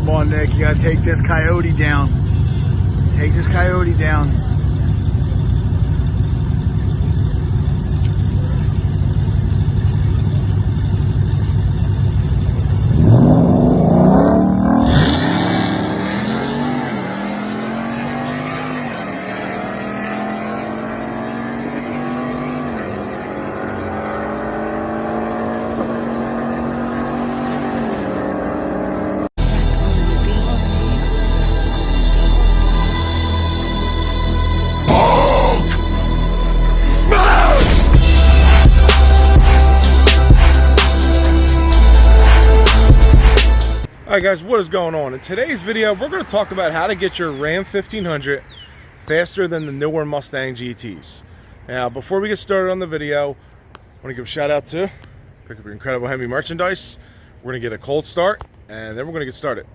Come on, Nick, you gotta take this coyote down. Take this coyote down. Alright guys, what is going on? In today's video, we're going to talk about how to get your Ram 1500 faster than the newer Mustang GTs. Now, before we get started on the video, I want to give a shout out to pick up your incredible Hemi merchandise. We're going to get a cold start, and then we're going to get started.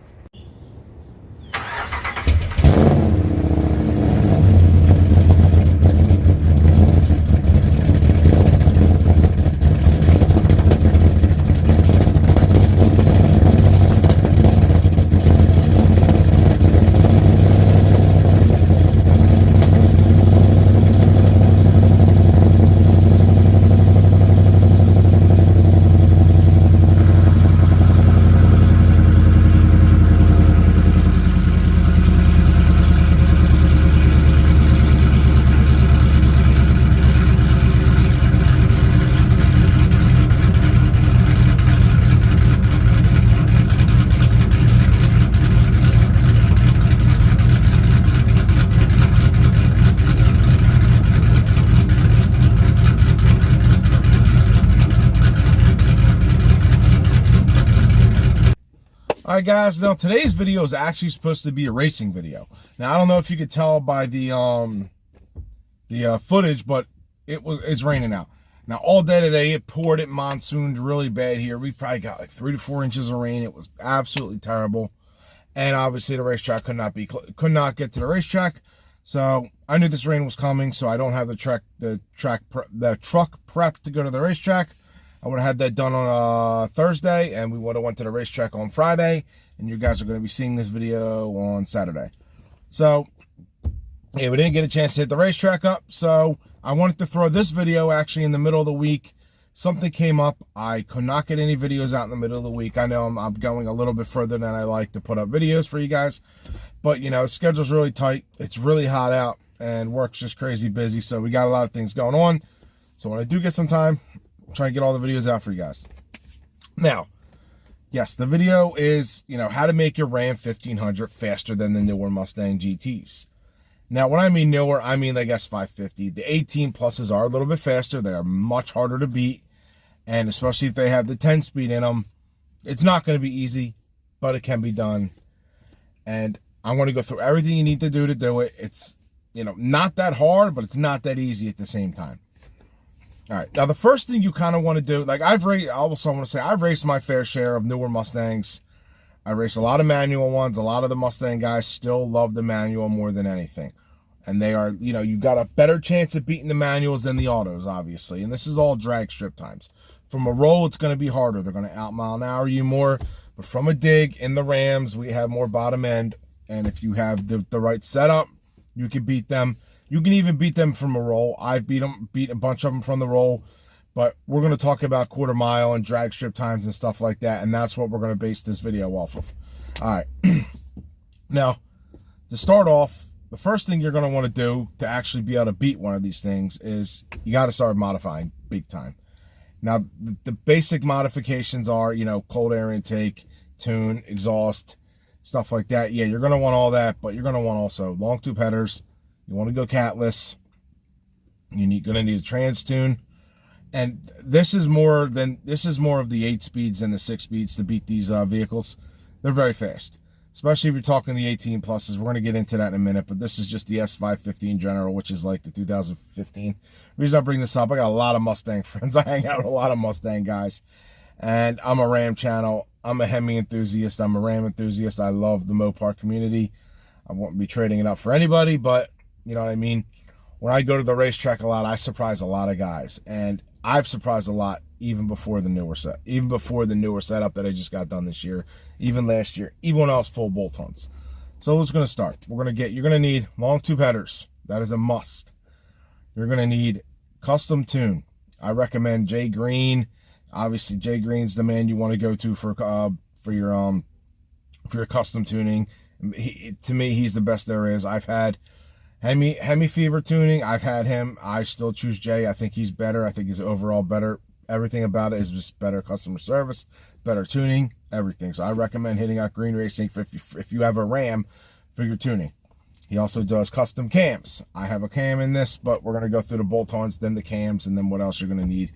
Alright guys, now today's video is actually supposed to be a racing video. Now I don't know if you could tell by the footage, but it's raining out. Now all day today it poured, it monsooned really bad here. We probably got like 3 to 4 inches of rain. It was absolutely terrible. And obviously the racetrack could not get to the racetrack. So I knew this rain was coming, so I don't have the truck prepped to go to the racetrack. I would have had that done on Thursday, and we would have went to the racetrack on Friday, and you guys are going to be seeing this video on Saturday. So, yeah, we didn't get a chance to hit the racetrack up, so I wanted to throw this video actually in the middle of the week. Something came up. I could not get any videos out in the middle of the week. I know I'm going a little bit further than I like to put up videos for you guys, but, you know, the schedule's really tight. It's really hot out, and work's just crazy busy, so we got a lot of things going on. So when I do get some time, try and get all the videos out for you guys. Now, yes, the video is, you know, how to make your Ram 1500 faster than the newer Mustang GTs. Now, when I mean newer, I mean like S550. The 18 pluses are a little bit faster. They are much harder to beat, and especially if they have the 10-speed in them, it's not going to be easy, but it can be done. And I'm going to go through everything you need to do it. It's, you know, not that hard, but it's not that easy at the same time. All right, now the first thing you kind of want to do, like I also want to say I've raced my fair share of newer Mustangs. I race a lot of manual ones. A lot of the Mustang guys still love the manual more than anything. And they are, you know, you got a better chance of beating the manuals than the autos, obviously. And this is all drag strip times. From a roll, it's going to be harder. They're going to out mile an hour you more. But from a dig, in the Rams, we have more bottom end. And if you have the right setup, you can beat them. You can even beat them from a roll. I've beat a bunch of them from the roll, but we're going to talk about quarter mile and drag strip times and stuff like that, and that's what we're going to base this video off of. All right. Now, to start off, the first thing you're going to want to do to actually be able to beat one of these things is you got to start modifying big time. Now, the basic modifications are, you know, cold air intake, tune, exhaust, stuff like that. Yeah, you're going to want all that, but you're going to want also long tube headers. You want to go catless. You're going to need a trans tune, and this is more of the 8 speeds and the 6 speeds to beat these vehicles. They're very fast, especially if you're talking the 18 pluses. We're going to get into that in a minute, but this is just the S550 in general, which is like the 2015. The reason I bring this up, I got a lot of Mustang friends. I hang out with a lot of Mustang guys, and I'm a Ram channel. I'm a Hemi enthusiast. I'm a Ram enthusiast. I love the Mopar community. I won't be trading it up for anybody, but you know what I mean? When I go to the racetrack a lot, I surprise a lot of guys. And I've surprised a lot even before the newer setup that I just got done this year, even last year, even when I was full bolt-ons. So what's going to start? You're going to need long tube headers. That is a must. You're going to need custom tune. I recommend Jay Greene. Obviously, Jay Greene's the man you want to go to for your custom tuning. To me, he's the best there is. I've had Hemi Fever tuning. I've had him. I still choose Jay. I think he's better. I think he's overall better. Everything about it is just better customer service, better tuning, everything. So I recommend hitting out Greene Racing if you have a Ram for your tuning. He also does custom cams. I have a cam in this, but we're going to go through the bolt-ons, then the cams, and then what else you're going to need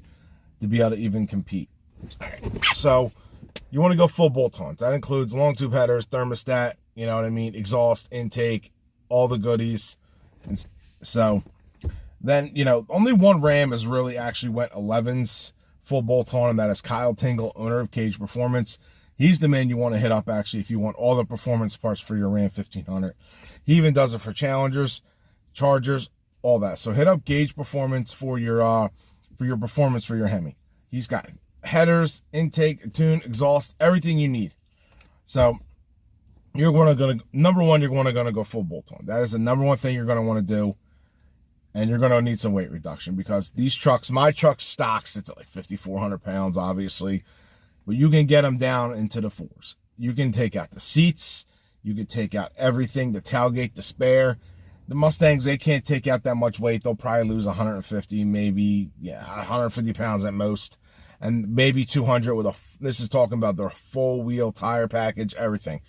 to be able to even compete. All right. So you want to go full bolt-ons. That includes long tube headers, thermostat, you know what I mean, exhaust, intake, all the goodies. And so then, you know, only one Ram has really actually went 11s full bolt-on, and that is Kyle Tingle, owner of Guage Performance. He's the man you want to hit up, actually, if you want all the performance parts for your Ram 1500. He even does it for Challengers, Chargers, all that. So hit up Guage Performance for your performance for your Hemi. He's got headers, intake, tune, exhaust, everything you need. So you're going to number one, you're going to go full bolt-on. That is the number one thing you're going to want to do. And you're going to need some weight reduction because these trucks, my truck stocks, it's at like 5,400 pounds, obviously. But you can get them down into the 4s. You can take out the seats. You can take out everything, the tailgate, the spare. The Mustangs, they can't take out that much weight. They'll probably lose 150, maybe, 150 pounds at most. And maybe 200 with this is talking about their full wheel tire package, everything.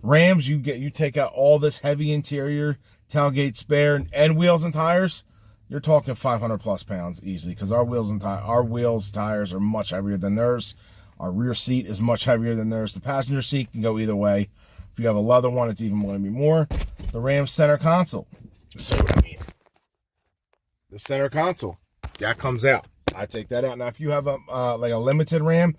Rams, you take out all this heavy interior, tailgate, spare, and wheels and tires, you're talking 500 plus pounds easily because our wheels tires are much heavier than theirs. Our rear seat is much heavier than theirs. The passenger seat can go either way. If you have a leather one, it's even going to be more. The Ram center console. So, I mean, the center console, that comes out. I take that out. Now, if you have like a limited Ram,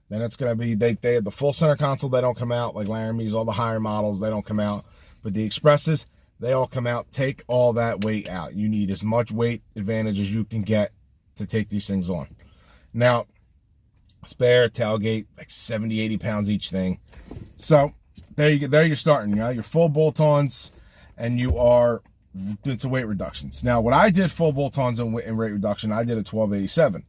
then it's going to be, they have the full center console. They don't come out. Like Laramie's, all the higher models, they don't come out. But the Expresses, they all come out. Take all that weight out. You need as much weight advantage as you can get to take these things on. Now, spare, tailgate, like 70, 80 pounds each thing. So there you're starting. You know, you're full bolt-ons, and you are doing some weight reductions. Now, what I did full bolt-ons and weight reduction, I did a 1287.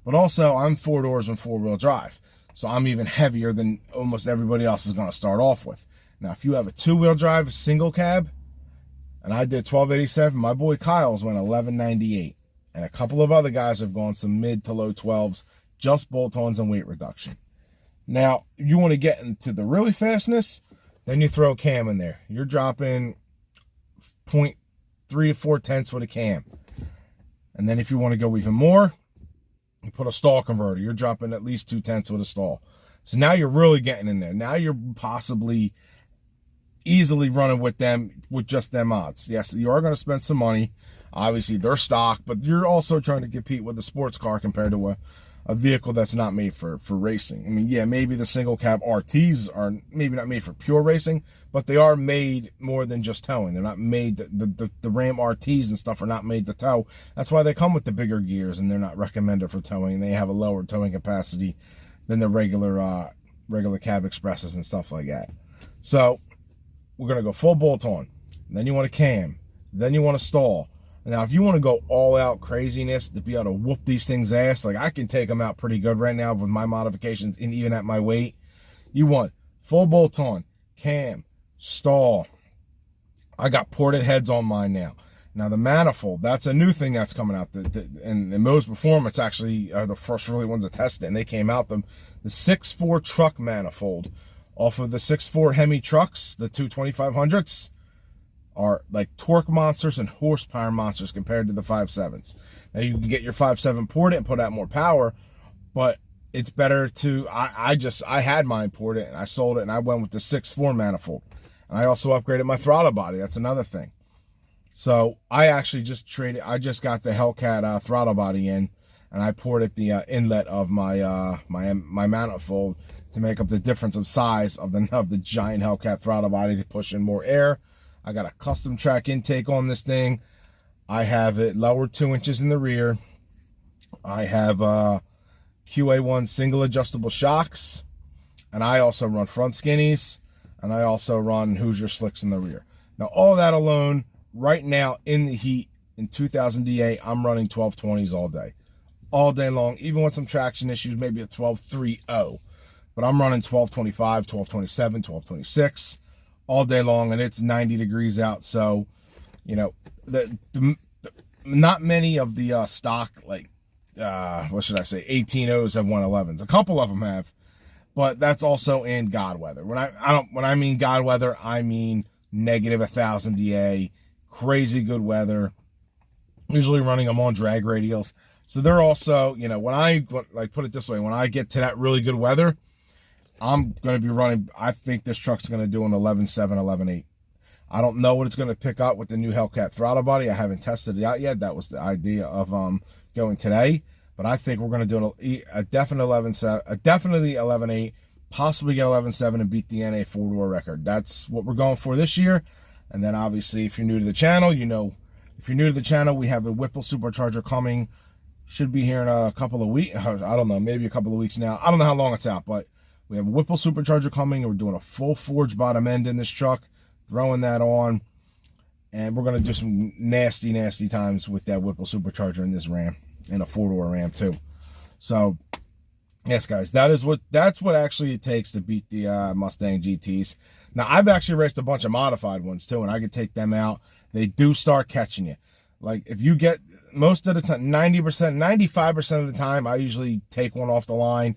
But also, I'm 4 doors and 4-wheel drive. So I'm even heavier than almost everybody else is going to start off with. Now, if you have a 2-wheel drive, single cab, and I did 1287, my boy Kyle's went 1198. And a couple of other guys have gone some mid to low 12s, just bolt-ons and weight reduction. Now, you want to get into the really fastness, then you throw a cam in there. You're dropping 0.3 to 4 tenths with a cam. And then if you want to go even more, you put a stall converter. You're dropping at least 2 tenths with a stall. So now you're really getting in there. Now you're possibly easily running with them, with just them odds. Yes, you are going to spend some money. Obviously, they're stock, but you're also trying to compete with a sports car compared to a vehicle that's not made for racing. I mean, yeah, maybe the single cab RTs are maybe not made for pure racing, but they are made more than just towing. They're not made, the Ram RTs and stuff are not made to tow. That's why they come with the bigger gears, and they're not recommended for towing. They have a lower towing capacity than the regular cab Expresses and stuff like that. So we're going to go full bolt-on. Then you want a cam. Then you want a stall. Now, if you want to go all-out craziness to be able to whoop these things' ass, like I can take them out pretty good right now with my modifications and even at my weight, you want full bolt-on, cam, stall. I got ported heads on mine now. Now, the manifold, that's a new thing that's coming out. And Guage Performance actually are the first really ones to test it, and they came out. The 6.4 truck manifold off of the 6.4 Hemi trucks, the 2500s, are like torque monsters and horsepower monsters compared to the 5.7s. Now, you can get your 5.7 ported and put out more power, but it's better to, I had mine ported and I sold it, and I went with the 6.4 manifold. And I also upgraded my throttle body. That's another thing. So I actually just got the Hellcat throttle body in, and I ported the inlet of my my manifold to make up the difference of size of the giant Hellcat throttle body to push in more air. I got a custom track intake on this thing. I have it lowered 2 inches in the rear. I have QA1 single adjustable shocks, and I also run front skinnies, and I also run Hoosier slicks in the rear. Now, all that alone, right now in the heat in 2000 DA, I'm running 1220s all day long, even with some traction issues, maybe a 1230. But I'm running 1225, 1227, 1226 all day long, and it's 90 degrees out. So, you know, not many of the stock, like, what should I say, 18.0s have 111s. A couple of them have, but that's also in God weather. When I mean God weather, I mean negative 1000 DA, crazy good weather. Usually running them on drag radials. So they're also, you know, when I, like, put it this way, when I get to that really good weather, I'm going to be running, I think this truck's going to do an 11.7, 11.8. I don't know what it's going to pick up with the new Hellcat throttle body. I haven't tested it out yet. That was the idea of going today. But I think we're going to do a definite 11.7, a definitely 11.8, possibly get 11.7 and beat the NA 4-door record. That's what we're going for this year. And then obviously, if you're new to the channel, you know, if you're new to the channel, we have a Whipple supercharger coming. Should be here in a couple of weeks. I don't know, maybe a couple of weeks now. I don't know how long it's out, but we have a Whipple supercharger coming, and we're doing a full forged bottom end in this truck, throwing that on, and we're going to do some nasty, nasty times with that Whipple supercharger in this Ram, and a 4-door Ram too. So, yes, guys, that's what actually it takes to beat the Mustang GTs. Now, I've actually raced a bunch of modified ones too, and I could take them out. They do start catching you. Like, if you get, most of the time, 90%, 95% of the time, I usually take one off the line,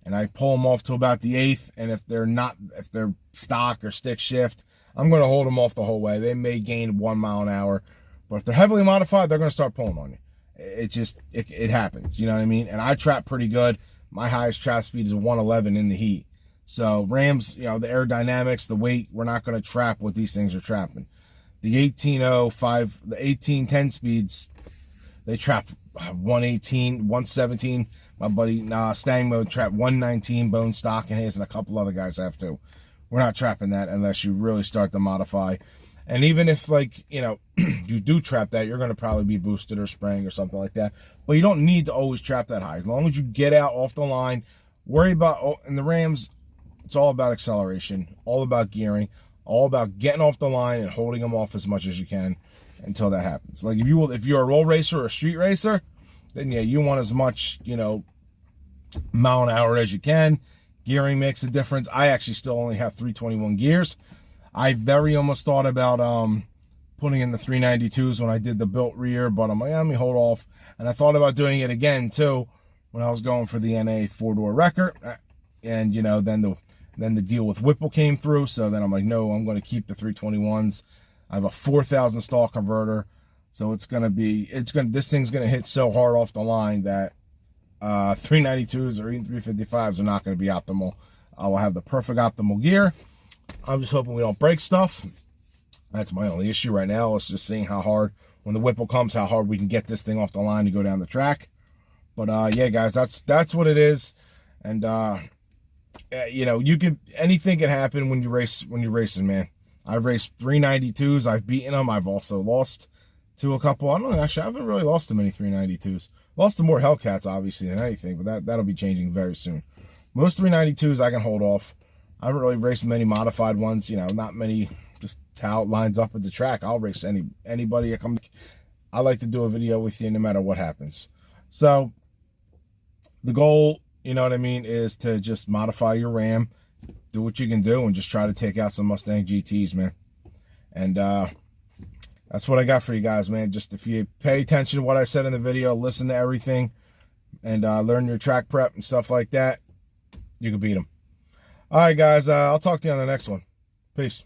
and I pull them off to about the 8th, and if they're stock or stick shift, I'm going to hold them off the whole way. They may gain 1 mile an hour, but if they're heavily modified, they're going to start pulling on you. It happens, you know what I mean? And I trap pretty good. My highest trap speed is 111 in the heat. So Rams, you know, the aerodynamics, the weight, we're not going to trap what these things are trapping. The 18.05, the 1810 speeds, they trap 118, 117. My buddy Stang Mode trapped 119 bone stock in his, and a couple other guys have too. We're not trapping that unless you really start to modify. And even if, like, you know, you do trap that, you're going to probably be boosted or spraying or something like that. But you don't need to always trap that high. As long as you get out off the line, worry about, in the Rams, it's all about acceleration, all about gearing, all about getting off the line and holding them off as much as you can until that happens. Like, if you're a roll racer or a street racer, then yeah, you want as much, you know, mile an hour as you can. Gearing makes a difference. I actually still only have 321 gears. I very almost thought about putting in the 392s when I did the built rear, but I'm like, let me hold off. And I thought about doing it again too when I was going for the NA 4-door record. And, you know, then the deal with Whipple came through, so then I'm like, no, I'm going to keep the 321s. I have a 4,000 stall converter, so this thing's going to hit so hard off the line that 392s or even 355s are not going to be optimal. I will have the perfect optimal gear. I'm just hoping we don't break stuff. That's my only issue right now. It's just seeing how hard, when the Whipple comes, how hard we can get this thing off the line to go down the track. But yeah, guys, that's what it is. And you know, anything can happen when you're racing, man. I've raced 392s. I've beaten them. I've also lost to a couple. I don't know, actually, I haven't really lost to many 392s. Lost to more Hellcats, obviously, than anything, but that'll be changing very soon. Most 392s I can hold off. I haven't really raced many modified ones, you know, not many, just how it lines up at the track. I'll race anybody that comes. I like to do a video with you no matter what happens. So the goal, you know what I mean, is to just modify your Ram, do what you can do, and just try to take out some Mustang GTs, man. And that's what I got for you guys, man. Just if you pay attention to what I said in the video, listen to everything, and learn your track prep and stuff like that, you can beat them. All right, guys, I'll talk to you on the next one. Peace.